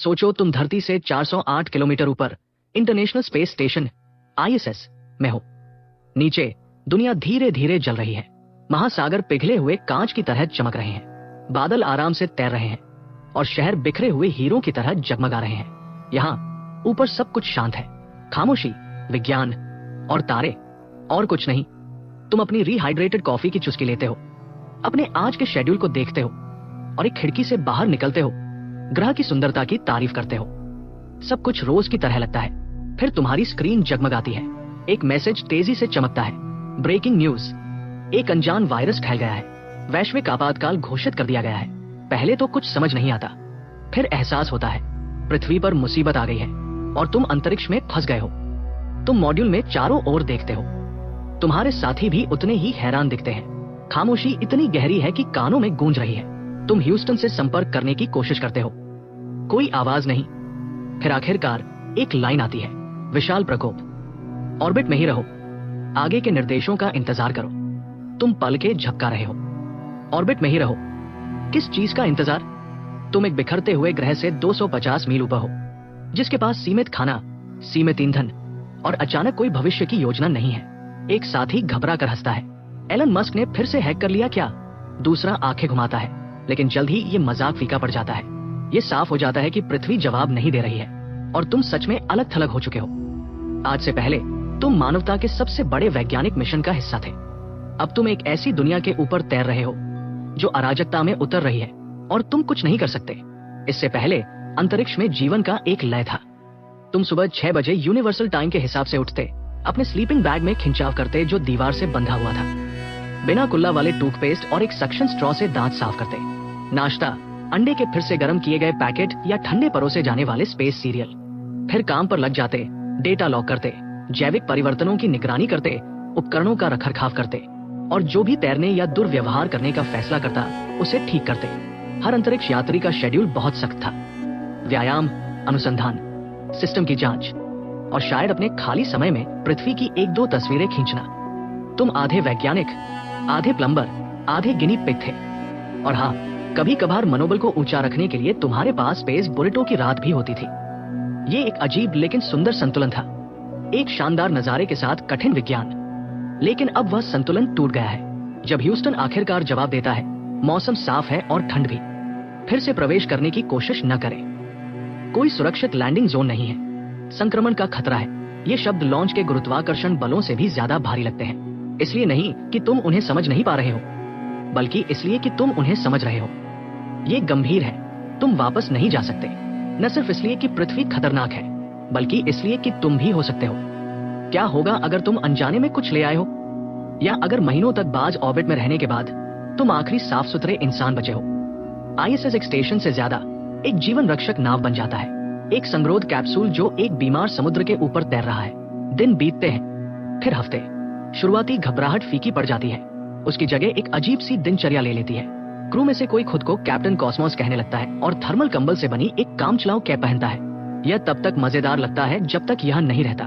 सोचो तुम धरती से 408 किलोमीटर ऊपर इंटरनेशनल स्पेस स्टेशन आईएसएस में हो। नीचे दुनिया धीरे धीरे जल रही है। महासागर पिघले हुए कांच की तरह चमक रहे हैं। बादल आराम से तैर रहे हैं और शहर बिखरे हुए हीरों की तरह जगमगा रहे हैं। यहाँ ऊपर सब कुछ शांत है। खामोशी, विज्ञान और तारे, और कुछ नहीं। तुम अपनी रिहाइड्रेटेड कॉफी की चुस्की लेते हो, अपने आज के शेड्यूल को देखते हो और एक खिड़की से बाहर निकलते हो, ग्रह की सुंदरता की तारीफ करते हो। सब कुछ रोज की तरह लगता है। फिर तुम्हारी स्क्रीन जगमगाती है। एक मैसेज तेजी से चमकता है। ब्रेकिंग न्यूज, एक अनजान वायरस फैल गया है। वैश्विक आपातकाल घोषित कर दिया गया है। पहले तो कुछ समझ नहीं आता, फिर एहसास होता है पृथ्वी पर मुसीबत आ गई है और तुम अंतरिक्ष में फंस गए हो। तुम मॉड्यूल में चारों ओर देखते हो। तुम्हारे साथी भी उतने ही हैरान दिखते हैं। खामोशी इतनी गहरी है कि कानों में गूंज रही है। तुम ह्यूस्टन से संपर्क करने की कोशिश करते हो, कोई आवाज नहीं। फिर आखिरकार एक लाइन आती है, विशाल प्रकोप, ऑर्बिट में ही रहो, आगे के निर्देशों का इंतजार करो। तुम पल के झपका रहे हो। ऑर्बिट में ही रहो, किस चीज का इंतजार? तुम एक बिखरते हुए ग्रह से 250 मील ऊपर हो, जिसके पास सीमित खाना, सीमित ईंधन और अचानक कोई भविष्य की योजना नहीं है। एक साथी घबरा कर हंसता है। एलन मस्क ने फिर से हैक कर लिया क्या? दूसरा आंखें घुमाता है, लेकिन जल्द ही ये मजाक फीका पड़ जाता है। ये साफ हो जाता है कि पृथ्वी जवाब नहीं दे रही है और तुम सच में अलग थलग हो चुके हो। आज से पहले तुम मानवता के सबसे बड़े वैज्ञानिक मिशन का हिस्सा थे। अब तुम एक ऐसी दुनिया के ऊपर तैर रहे हो जो अराजकता में उतर रही है और तुम कुछ नहीं कर सकते। इससे पहले अंतरिक्ष में जीवन का एक लय था। तुम सुबह 6 बजे यूनिवर्सल टाइम के हिसाब से उठते, अपने स्लीपिंग बैग में खिंचाव करते जो दीवार से बंधा हुआ था, बिना कुल्ला वाले टूथपेस्ट और एक सक्शन स्ट्रॉ से दांत साफ करते। नाश्ता, अंडे के फिर से गर्म किए गए पैकेट या ठंडे परोसे जाने वाले स्पेस सीरियल। फिर काम पर लग जाते, डेटा लॉग करते, जैविक परिवर्तनों की निगरानी करते, उपकरणों का रखरखाव करते और जो भी तैरने या दुर्व्यवहार करने का फैसला करता उसे ठीक करते। हर अंतरिक्ष यात्री का शेड्यूल बहुत सख्त था। व्यायाम, अनुसंधान, सिस्टम की जांच और शायद अपने खाली समय में पृथ्वी की 1-2 तस्वीरें खींचना। तुम आधे वैज्ञानिक, आधे प्लम्बर, आधे गिनी पिग थे। और हाँ, कभी कभार मनोबल को ऊंचा रखने के लिए तुम्हारे पास स्पेस बुलेटों की रात भी होती थी। ये एक अजीब लेकिन सुंदर संतुलन था। एक शानदार नजारे के साथ कठिन विज्ञान। लेकिन अब वह संतुलन टूट गया है जब ह्यूस्टन आखिरकार जवाब देता है, मौसम साफ है और ठंड भी। फिर से प्रवेश करने की कोशिश न करें। कोई सुरक्षित लैंडिंग जोन नहीं है। संक्रमण का खतरा है। ये शब्द लॉन्च के गुरुत्वाकर्षण बलों से भी ज्यादा भारी लगते हैं। इसलिए नहीं कि तुम उन्हें समझ नहीं पा रहे हो, बल्कि इसलिए कि तुम उन्हें समझ रहे हो। ये गंभीर है। तुम वापस नहीं जा सकते, न सिर्फ इसलिए कि पृथ्वी खतरनाक है, बल्कि इसलिए कि तुम भी हो सकते हो। क्या होगा अगर तुम अनजाने में कुछ ले आए हो, या अगर महीनों तक बाज ऑर्बिट में रहने के बाद तुम आखिरी साफ सुथरे इंसान बचे हो? आईएसएस एक स्टेशन से ज्यादा एक जीवन रक्षक नाव बन जाता है। एक संगरोध कैप्सूल जो एक बीमार समुद्र के ऊपर तैर रहा है। दिन बीतते हैं, फिर हफ्ते। शुरुआती घबराहट फीकी पड़ जाती है, उसकी जगह एक अजीब सी दिनचर्या ले लेती है। क्रू में से कोई खुद को कैप्टन कॉस्मोस कहने लगता है और थर्मल कंबल से बनी एक कामचलाऊ कैप पहनता है। यह तब तक मजेदार लगता है जब तक यह नहीं रहता।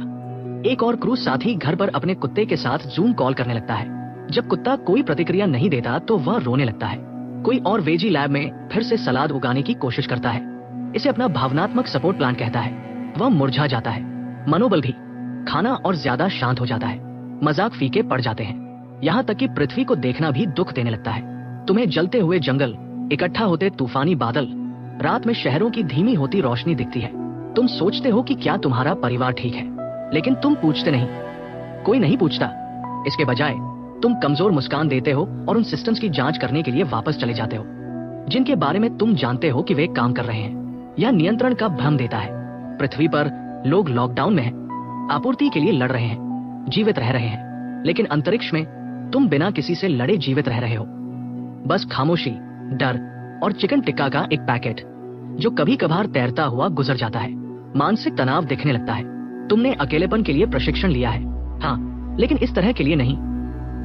एक और क्रू साथी घर पर अपने कुत्ते के साथ जूम कॉल करने लगता है। जब कुत्ता कोई प्रतिक्रिया नहीं देता तो वह रोने लगता है। कोई और वेजी लैब में फिर से सलाद उगाने की कोशिश करता है। इसे अपना भावनात्मक सपोर्ट प्लान कहता है। वह मुरझा जाता है, मनोबल भी। खाना और ज्यादा शांत हो जाता है। मजाक फीके पड़ जाते हैं। यहाँ तक कि पृथ्वी को देखना भी दुख देने लगता है। तुम्हें जलते हुए जंगल, इकट्ठा होते तूफानी बादल, रात में शहरों की धीमी होती रोशनी दिखती है। तुम सोचते हो कि क्या तुम्हारा परिवार ठीक है, लेकिन तुम पूछते नहीं। कोई नहीं पूछता। इसके बजाय तुम कमजोर मुस्कान देते हो और उन सिस्टम्स की जांच करने के लिए वापस चले जाते हो जिनके बारे में तुम जानते हो कि वे काम कर रहे हैं। यह नियंत्रण का भ्रम देता है। पृथ्वी पर लोग लॉकडाउन में हैं, आपूर्ति के लिए लड़ रहे हैं, जीवित रह रहे हैं। लेकिन अंतरिक्ष में तुम बिना किसी से लड़े जीवित रह रहे हो। बस खामोशी, डर और चिकन टिक्का का एक पैकेट जो कभी कभार तैरता हुआ गुजर जाता है। मानसिक तनाव दिखने लगता है। तुमने अकेलेपन के लिए प्रशिक्षण लिया है, हाँ, लेकिन इस तरह के लिए नहीं।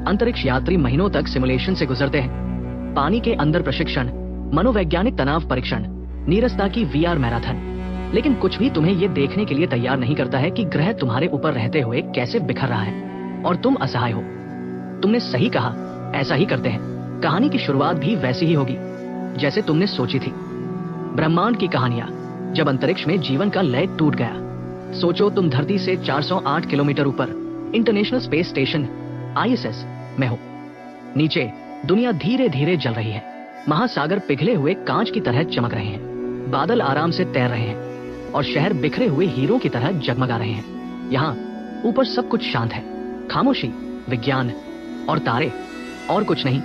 अंतरिक्ष यात्री महीनों तक सिमुलेशन से गुजरते हैं। पानी के अंदर प्रशिक्षण, मनोवैज्ञानिक तनाव परीक्षण, नीरसता की वीआर मैराथन। लेकिन कुछ भी तुम्हें ये देखने के लिए तैयार नहीं करता है कि ग्रह तुम्हारे ऊपर रहते हुए कैसे बिखर रहा है और तुम असहाय हो। तुमने सही कहा, ऐसा ही करते हैं। कहानी की शुरुआत भी वैसी ही होगी जैसे तुमने सोची थी। ब्रह्मांड की कहानियां, जब अंतरिक्ष में जीवन का लय टूट गया। सोचो तुम धरती से 408 किलोमीटर ऊपर इंटरनेशनल स्पेस स्टेशन ISS में हो। नीचे दुनिया धीरे धीरे जल रही है। महासागर पिघले हुए कांच की तरह चमक रहे हैं। बादल आराम से तैर रहे हैं और शहर बिखरे हुए हीरों की तरह जगमगा रहे हैं। यहाँ ऊपर सब कुछ शांत है, खामोशी, विज्ञान और तारे, और कुछ नहीं।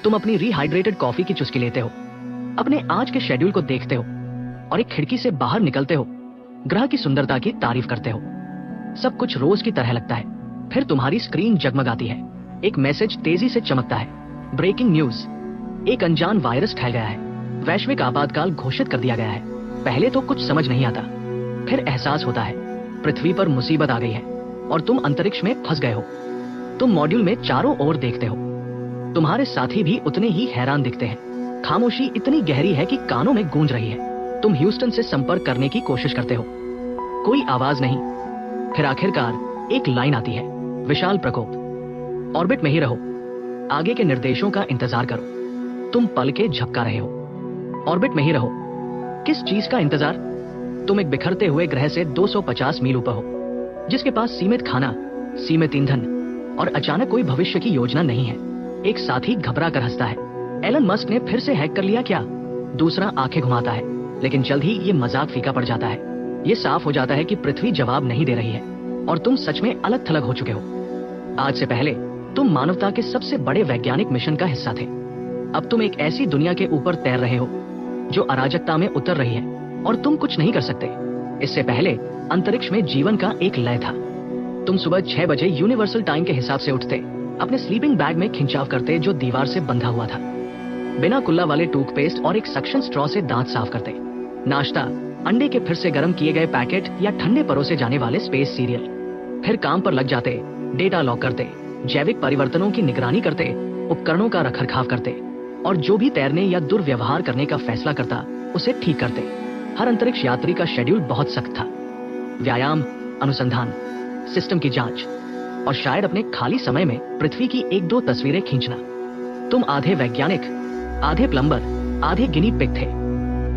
तुम अपनी रिहाइड्रेटेड कॉफी की चुस्की लेते हो, अपने आज के शेड्यूल को देखते हो और एक खिड़की से बाहर निकलते हो, ग्रह की सुंदरता की तारीफ करते हो। सब कुछ रोज की तरह लगता है। फिर तुम्हारी स्क्रीन जगमगाती है। एक मैसेज तेजी से चमकता है। ब्रेकिंग न्यूज, एक अनजान वायरस फैल गया है। वैश्विक आपातकाल घोषित कर दिया गया है। पहले तो कुछ समझ नहीं आता, फिर एहसास होता है पृथ्वी पर मुसीबत आ गई है और तुम अंतरिक्ष में फंस गए हो। तुम मॉड्यूल में चारों ओर देखते हो। तुम्हारे साथी भी उतने ही हैरान दिखते हैं। खामोशी इतनी गहरी है कि कानों में गूंज रही है। तुम ह्यूस्टन से संपर्क करने की कोशिश करते हो, कोई आवाज नहीं। फिर आखिरकार एक लाइन आती है, विशाल प्रकोप, ऑर्बिट में ही रहो, आगे के निर्देशों का इंतजार करो। तुम पल के झपका रहे हो। ऑर्बिट में ही रहो, किस चीज का इंतजार? तुम एक बिखरते हुए ग्रह से 250 मील ऊपर हो, जिसके पास सीमित खाना, सीमित ईंधन और अचानक कोई भविष्य की योजना नहीं है। एक साथी घबरा कर हंसता है, एलन मस्क ने फिर से हैक कर लिया क्या? दूसरा आंखें घुमाता है, लेकिन जल्द ही ये मजाक फीका पड़ जाता है। ये साफ हो जाता है कि पृथ्वी जवाब नहीं दे रही है और तुम सच में अलग थलग हो चुके हो। आज से पहले तुम मानवता के सबसे बड़े वैज्ञानिक मिशन का हिस्सा थे। अब तुम एक ऐसी दुनिया के ऊपर तैर रहे हो जो अराजकता में उतर रही है और तुम कुछ नहीं कर सकते। इससे पहले अंतरिक्ष में जीवन का एक लय था। तुम सुबह 6 बजे यूनिवर्सल टाइम के हिसाब से उठते, अपने स्लीपिंग बैग में खिंचाव करते जो दीवार से बंधा हुआ था, बिना कुल्ला वाले टूथपेस्ट और एक सक्शन स्ट्रॉ से दांत साफ करते। नाश्ता, अंडे के फिर से गर्म किए गए पैकेट या ठंडे परोसे जाने वाले स्पेस सीरियल। फिर काम पर लग जाते, डेटा लॉग करते, जैविक परिवर्तनों की निगरानी करते, उपकरणों का रखरखाव करते और जो भी तैरने या दुर्व्यवहार करने का फैसला करता उसे ठीक करते। हर अंतरिक्ष यात्री का शेड्यूल बहुत सख्त था। व्यायाम, अनुसंधान, सिस्टम की जांच और शायद अपने खाली समय में पृथ्वी की 1-2 तस्वीरें खींचना। तुम आधे वैज्ञानिक, आधे प्लम्बर, आधे गिनी पिग थे।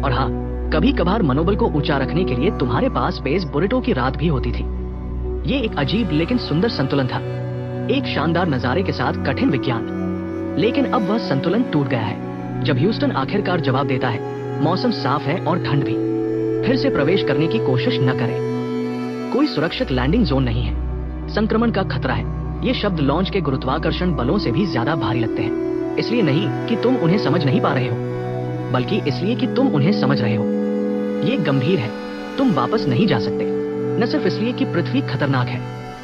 और हाँ, कभी कभार मनोबल को ऊंचा रखने के लिए तुम्हारे पास स्पेस बुरेटो की रात भी होती थी। ये एक अजीब लेकिन सुंदर संतुलन था। एक शानदार नजारे के साथ कठिन विज्ञान। लेकिन अब वह संतुलन टूट गया है जब ह्यूस्टन आखिरकार जवाब देता है, मौसम साफ है और ठंड भी। फिर से प्रवेश करने की कोशिश न करें। कोई सुरक्षित लैंडिंग जोन नहीं है। संक्रमण का खतरा है। ये शब्द लॉन्च के गुरुत्वाकर्षण बलों से भी ज्यादा भारी लगते हैं। इसलिए नहीं कि तुम उन्हें समझ नहीं पा रहे हो, बल्कि इसलिए कि तुम उन्हें समझ रहे हो। ये गंभीर है। तुम वापस नहीं जा सकते, न सिर्फ इसलिए कि पृथ्वी खतरनाक है,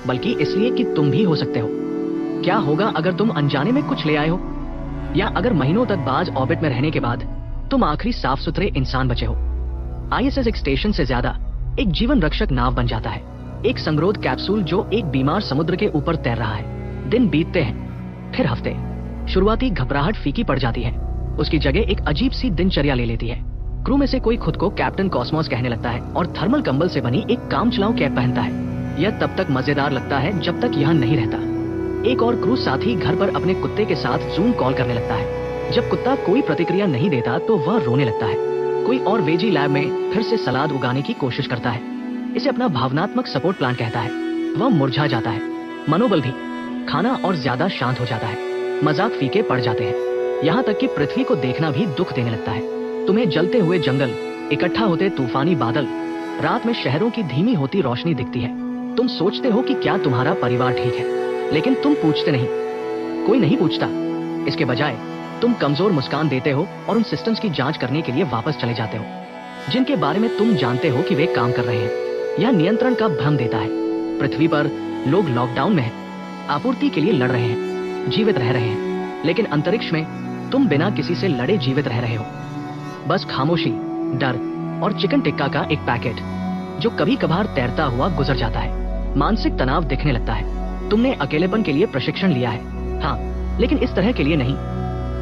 बल्कि इसलिए कि तुम भी हो सकते हो। क्या होगा अगर तुम अनजाने में कुछ ले आए हो, या अगर महीनों तक बाज ऑर्बिट में रहने के बाद तुम आखिरी साफ सुथरे इंसान बचे हो? ISS एक स्टेशन से ज्यादा एक जीवन रक्षक नाव बन जाता है। एक संगरोध कैप्सूल जो एक बीमार समुद्र के ऊपर तैर रहा है। दिन बीतते हैं, फिर हफ्ते। शुरुआती घबराहट फीकी पड़ जाती है, उसकी जगह एक अजीब सी दिनचर्या ले लेती है। क्रू में से कोई खुद को कैप्टन कॉस्मोस कहने लगता है और थर्मल कंबल से बनी एक कामचलाऊ कैप पहनता है। यह तब तक मजेदार लगता है जब तक यह नहीं रहता। एक और क्रू साथी घर पर अपने कुत्ते के साथ जूम कॉल करने लगता है। जब कुत्ता कोई प्रतिक्रिया नहीं देता तो वह रोने लगता है। कोई और वेजी लैब में फिर से सलाद उगाने की कोशिश करता है। इसे अपना भावनात्मक सपोर्ट प्लान कहता है। वह मुरझा जाता है, मनोबल भी। खाना और ज्यादा शांत हो जाता है। मजाक फीके पड़ जाते हैं। यहाँ तक कि पृथ्वी को देखना भी दुख देने लगता है। तुम्हें जलते हुए जंगल, इकट्ठा होते तूफानी बादल, रात में शहरों की धीमी होती रोशनी दिखती है। तुम सोचते हो कि क्या तुम्हारा परिवार ठीक है, लेकिन तुम पूछते नहीं। कोई नहीं पूछता। इसके बजाय तुम कमजोर मुस्कान देते हो और उन सिस्टम्स की जांच करने के लिए वापस चले जाते हो जिनके बारे में तुम जानते हो कि वे काम कर रहे हैं। यह नियंत्रण का भ्रम देता है। पृथ्वी पर लोग लॉकडाउन में हैं, आपूर्ति के लिए लड़ रहे हैं, जीवित रह रहे हैं। लेकिन अंतरिक्ष में तुम बिना किसी से लड़े जीवित रह रहे हो। बस खामोशी, डर और चिकन टिक्का का एक पैकेट जो कभी कभार तैरता हुआ गुजर जाता है। मानसिक तनाव दिखने लगता है। तुमने अकेलेपन के लिए प्रशिक्षण लिया है, हाँ, लेकिन इस तरह के लिए नहीं।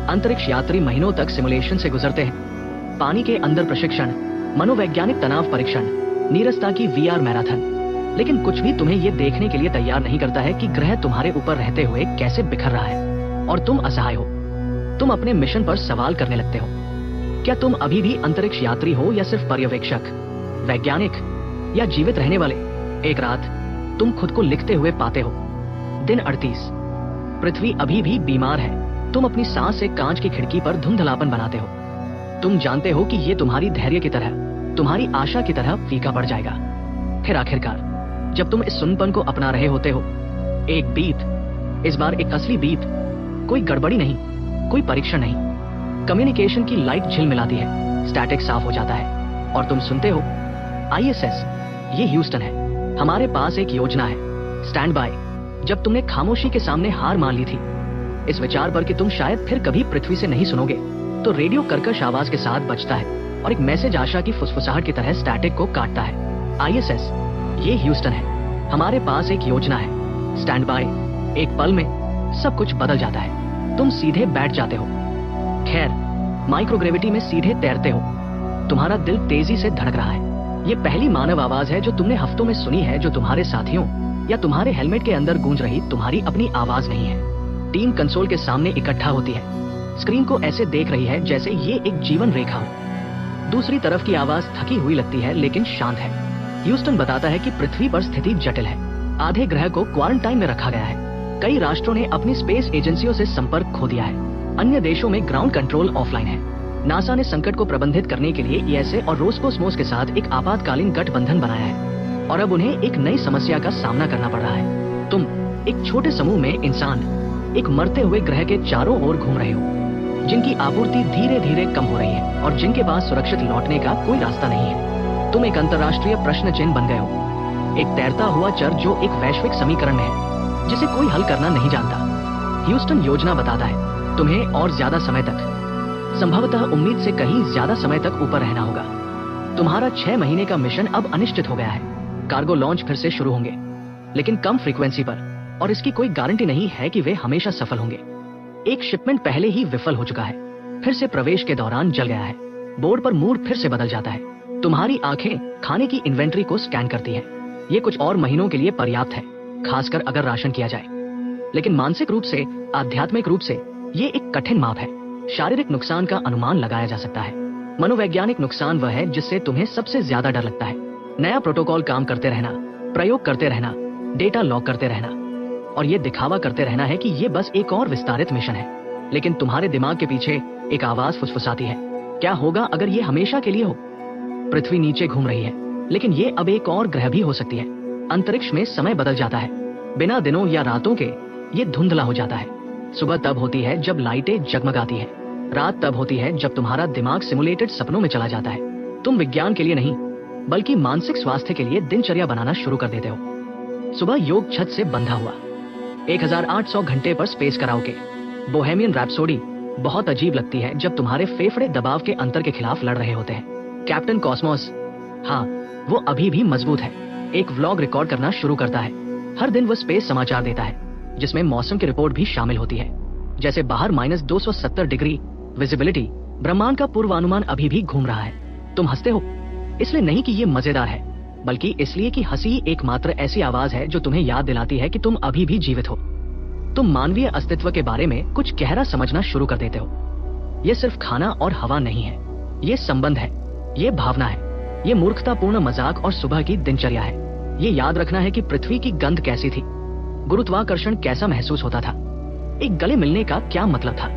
अंतरिक्ष यात्री महीनों तक सिमुलेशन से गुजरते हैं। पानी के अंदर प्रशिक्षण, मनोवैज्ञानिक तनाव परीक्षण, नीरसता की VR मैराथन। लेकिन कुछ भी तुम्हें ये देखने के लिए तैयार नहीं करता है कि ग्रह तुम्हारे ऊपर रहते हुए कैसे बिखर रहा है और तुम असहाय हो। तुम अपने मिशन पर सवाल करने लगते हो। क्या तुम अभी भी अंतरिक्ष यात्री हो या सिर्फ पर्यवेक्षक? वैज्ञानिक या जीवित रहने वाले, एक रात तुम खुद को लिखते हुए पाते हो। दिन 38। पृथ्वी अभी भी बीमार है। तुम अपनी सांस से कांच की खिड़की पर धुंधलापन बनाते हो। तुम जानते हो कि ये तुम्हारी धैर्य की तरह, तुम्हारी आशा की तरह फीका पड़ जाएगा। फिर आखिरकार जब तुम इस सुनपन को अपना रहे होते हो, एक बीप, इस बार एक असली बीप, कोई गड़बड़ी नहीं, कोई परीक्षण नहीं, कम्युनिकेशन की लाइट झिलमिलाती है, स्टैटिक साफ हो जाता है और तुम सुनते हो, ISS, ये ह्यूस्टन है, हमारे पास एक योजना है, स्टैंड बाय। जब तुमने खामोशी के सामने हार मान ली थी, इस विचार पर कि तुम शायद फिर कभी पृथ्वी से नहीं सुनोगे, तो रेडियो कर्कश आवाज के साथ बजता है और एक मैसेज आशा की फुसफुसाहट की तरह स्टैटिक को काटता है। ISS, ये ह्यूस्टन है, हमारे पास एक योजना है, स्टैंड बाय। एक पल में सब कुछ बदल जाता है। तुम सीधे बैठ जाते हो। खैर, माइक्रोग्रेविटी में सीधे तैरते हो। तुम्हारा दिल तेजी से धड़क रहा है। ये पहली मानव आवाज है जो तुमने हफ्तों में सुनी है, जो तुम्हारे साथियों या तुम्हारे हेलमेट के अंदर गूंज रही तुम्हारी अपनी आवाज नहीं है। टीम कंसोल के सामने इकट्ठा होती है, स्क्रीन को ऐसे देख रही है जैसे ये एक जीवन रेखा हो। दूसरी तरफ की आवाज थकी हुई लगती है लेकिन शांत है। ह्यूस्टन बताता है कि पृथ्वी पर स्थिति जटिल है। आधे ग्रह को क्वारंटाइन में रखा गया है। कई राष्ट्रों ने अपनी स्पेस एजेंसियों से संपर्क खो दिया है। अन्य देशों में ग्राउंड कंट्रोल ऑफलाइन है। नासा ने संकट को प्रबंधित करने के लिए ESA और रोस्कोसमोस के साथ एक आपातकालीन गठबंधन बनाया है और अब उन्हें एक नई समस्या का सामना करना पड़ रहा है। तुम एक छोटे समूह में इंसान एक मरते हुए ग्रह के चारों ओर घूम रहे हो, जिनकी आपूर्ति धीरे धीरे कम हो रही है और जिनके पास सुरक्षित लौटने का कोई रास्ता नहीं है। तुम एक अंतर्राष्ट्रीय प्रश्न चिन्ह बन गए हो, एक तैरता हुआ चर जो एक वैश्विक समीकरण में है जिसे कोई हल करना नहीं जानता। ह्यूस्टन योजना बताता है तुम्हें और ज्यादा समय तक, संभवतः उम्मीद से कहीं ज्यादा समय तक ऊपर रहना होगा। तुम्हारा 6 महीने का मिशन अब अनिश्चित हो गया है। कार्गो लॉन्च फिर से शुरू होंगे, लेकिन कम फ्रीक्वेंसी पर, और इसकी कोई गारंटी नहीं है कि वे हमेशा सफल होंगे। एक शिपमेंट पहले ही विफल हो चुका है, फिर से प्रवेश के दौरान जल गया है। बोर्ड पर मूड फिर से बदल जाता है। तुम्हारी आंखें खाने की इन्वेंट्री को स्कैन करती हैं। ये कुछ और महीनों के लिए पर्याप्त है, खासकर अगर राशन किया जाए। लेकिन मानसिक रूप से, आध्यात्मिक रूप से ये एक कठिन माप है। शारीरिक नुकसान का अनुमान लगाया जा सकता है। मनोवैज्ञानिक नुकसान वह है जिससे तुम्हें सबसे ज्यादा डर लगता है। नया प्रोटोकॉल काम करते रहना, प्रयोग करते रहना, डेटा लॉक करते रहना और ये दिखावा करते रहना है कि ये बस एक और विस्तारित मिशन है। लेकिन तुम्हारे दिमाग के पीछे एक आवाज फुसफुसाती है, क्या होगा अगर ये हमेशा के लिए हो? पृथ्वी नीचे घूम रही है, लेकिन ये अब एक और ग्रह भी हो सकती है। अंतरिक्ष में समय बदल जाता है। बिना दिनों या रातों के ये धुंधला हो जाता है। सुबह तब होती है जब लाइटें जगमगाती हैं। रात तब होती है जब तुम्हारा दिमाग सिमुलेटेड सपनों में चला जाता है। तुम विज्ञान के लिए नहीं, बल्कि मानसिक स्वास्थ्य के लिए दिनचर्या बनाना शुरू कर देते हो। सुबह योग छत से बंधा हुआ, 1800 घंटे पर स्पेस कराओके, बोहेमियन रैप्सोडी बहुत अजीब लगती है जब तुम्हारे फेफड़े दबाव के अंतर के खिलाफ लड़ रहे होते हैं। कैप्टन कॉस्मोस, हाँ, वो अभी भी मजबूत है। एक व्लॉग रिकॉर्ड करना शुरू करता है। हर दिन वो स्पेस समाचार देता है, जिसमें मौसम की रिपोर्ट भी शामिल होती है, जैसे बाहर -270 डिग्री विजिबिलिटी। ब्रह्मांड का पूर्वानुमान अभी भी घूम रहा है। तुम हंसते हो, इसलिए नहीं कि ये मजेदार है, बल्कि इसलिए कि हंसी एकमात्र ऐसी आवाज है जो तुम्हें याद दिलाती है कि तुम अभी भी जीवित हो। तुम मानवीय अस्तित्व के बारे में कुछ गहरा समझना शुरू कर देते हो। ये सिर्फ खाना और हवा नहीं है, ये संबंध है, ये भावना है, ये मूर्खतापूर्ण मजाक और सुबह की दिनचर्या है। ये याद रखना है कि पृथ्वी की गंध कैसी थी, गुरुत्वाकर्षण कैसा महसूस होता था, एक गले मिलने का क्या मतलब था।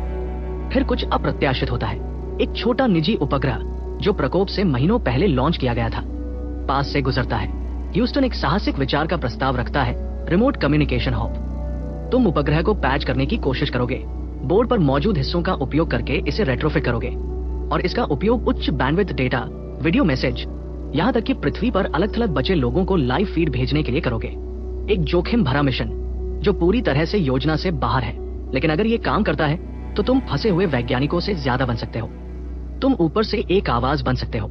फिर कुछ अप्रत्याशित होता है। एक छोटा निजी उपग्रह जो प्रकोप से महीनों पहले लॉन्च किया गया था, पास से गुजरता है। ह्यूस्टन एक साहसिक विचार का प्रस्ताव रखता है, रिमोट कम्युनिकेशन हॉप। तुम उपग्रह को पैच करने की कोशिश करोगे, बोर्ड पर मौजूद हिस्सों का उपयोग करके इसे रेट्रोफिट करोगे और इसका उपयोग उच्च बैंडविड्थ डेटा, वीडियो मैसेज, यहाँ तक कि पृथ्वी पर अलग थलग बचे लोगों को लाइव फीड भेजने के लिए करोगे। एक जोखिम भरा मिशन जो पूरी तरह से योजना से बाहर है, लेकिन अगर ये काम करता है तो तुम फंसे हुए वैज्ञानिकों से ज्यादा बन सकते हो। तुम ऊपर से एक आवाज बन सकते हो।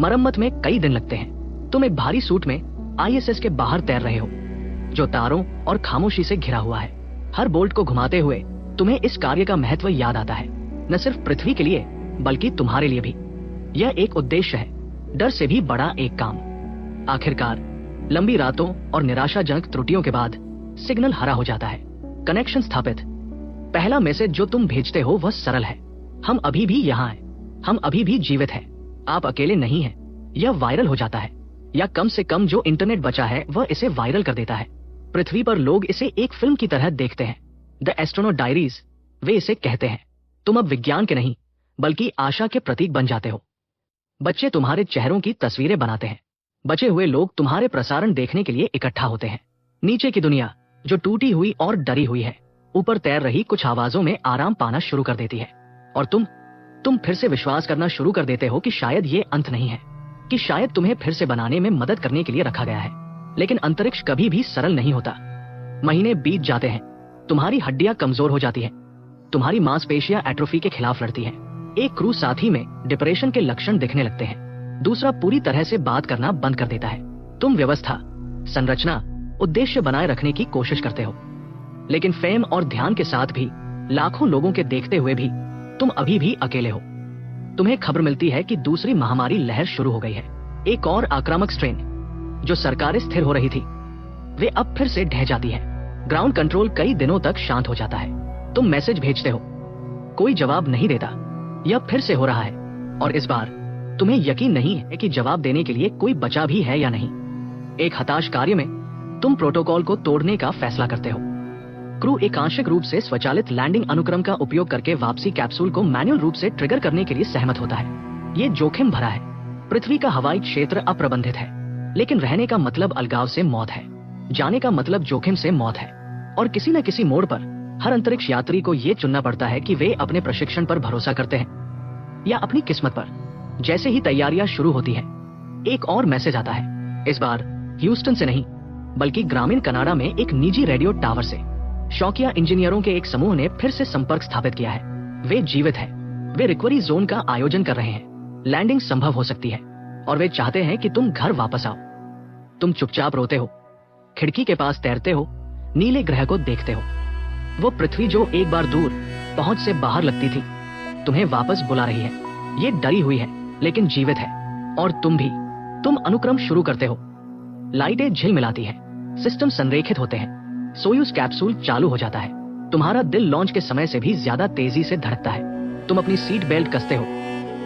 मरम्मत में कई दिन लगते हैं। तुम एक भारी सूट में ISS के बाहर तैर रहे हो, जो तारों और खामोशी से घिरा हुआ है। हर बोल्ट को घुमाते हुए तुम्हें इस कार्य का महत्व याद आता है, न सिर्फ पृथ्वी के लिए बल्कि तुम्हारे लिए भी। यह एक उद्देश्य है, डर से भी बड़ा एक काम। आखिरकार लंबी रातों और निराशाजनक त्रुटियों के बाद सिग्नल हरा हो जाता है, कनेक्शन स्थापित। पहला मैसेज जो तुम भेजते हो वह सरल है, हम अभी भी यहाँ हैं, हम अभी भी जीवित हैं, आप अकेले नहीं हैं। यह वायरल हो जाता है, या कम से कम जो इंटरनेट बचा है वह इसे वायरल कर देता है। पृथ्वी पर लोग इसे एक फिल्म की तरह देखते हैं, द एस्ट्रोनॉट डायरीज। वे इसे कहते हैं, तुम अब विज्ञान के नहीं बल्कि आशा के प्रतीक बन जाते हो। बच्चे तुम्हारे चेहरों की तस्वीरें बनाते हैं। बचे हुए लोग तुम्हारे प्रसारण देखने के लिए इकट्ठा होते हैं। नीचे की दुनिया, जो टूटी हुई और डरी हुई है, ऊपर तैर रही कुछ आवाजों में आराम पाना शुरू कर देती है। और तुम फिर से विश्वास करना शुरू कर देते हो कि शायद ये अंत नहीं है, कि शायद तुम्हें फिर से बनाने में मदद करने के लिए रखा गया है। लेकिन अंतरिक्ष कभी भी सरल नहीं होता। महीने बीत जाते हैं, तुम्हारी हड्डियां कमजोर हो जाती है, तुम्हारी मांसपेशियां एट्रोफी के खिलाफ लड़ती हैं। एक क्रू साथी में डिप्रेशन के लक्षण दिखने लगते हैं, दूसरा पूरी तरह से बात करना बंद कर देता है। तुम व्यवस्था, संरचना, उद्देश्य बनाए रखने की कोशिश करते हो, लेकिन फेम और ध्यान के साथ भी, लाखों लोगों के देखते हुए भी, तुम अभी भी अकेले हो। तुम्हें खबर मिलती है कि दूसरी महामारी लहर शुरू हो गई है। एक और आक्रामक स्ट्रेन, जो सरकारें स्थिर हो रही थी, वे अब फिर से ढह जाती है। ग्राउंड कंट्रोल कई दिनों तक शांत हो जाता है। तुम मैसेज भेजते हो, कोई जवाब नहीं देता। यह फिर से हो रहा है, और इस बार तुम्हें यकीन नहीं है कि जवाब देने के लिए कोई बचा भी है या नहीं। एक हताश कार्य में तुम प्रोटोकॉल को तोड़ने का फैसला करते हो। क्रू एकांशिक रूप से स्वचालित लैंडिंग अनुक्रम का उपयोग करके वापसी कैप्सूल को मैन्युअल रूप से ट्रिगर करने के लिए सहमत होता है। ये जोखिम भरा है। पृथ्वी का हवाई क्षेत्र अप्रबंधित है, लेकिन रहने का मतलब अलगाव से मौत है, जाने का मतलब जोखिम से मौत है। और किसी न किसी मोड़ पर हर अंतरिक्ष यात्री को यह चुनना पड़ता है कि वे अपने प्रशिक्षण पर भरोसा करते हैं या अपनी किस्मत पर। जैसे ही तैयारियां शुरू होती हैं, एक और मैसेज आता है। इस बार ह्यूस्टन से नहीं, बल्कि ग्रामीण कनाडा में एक निजी रेडियो टावर से। शौकिया इंजीनियरों के एक समूह ने फिर से संपर्क स्थापित किया है। वे जीवित हैं। वे रिकवरी जोन का आयोजन कर रहे हैं। लैंडिंग संभव हो सकती है, और वे चाहते हैं कि तुम घर वापस आओ। तुम चुपचाप रोते हो, खिड़की के पास तैरते हो, नीले ग्रह को देखते हो। वो पृथ्वी जो एक बार दूर, पहुंच से बाहर लगती थी, तुम्हें वापस बुला रही है। ये डरी हुई है, लेकिन जीवित है। और तुम भी। तुम अनुक्रम शुरू करते हो। लाइटें झिलमिलाती हैं, सिस्टम संरेखित होते हैं, सोयूज कैप्सूल चालू हो जाता है। तुम्हारा दिल लॉन्च के समय से भी ज्यादा तेजी से धड़कता है। तुम अपनी सीट बेल्ट कसते हो,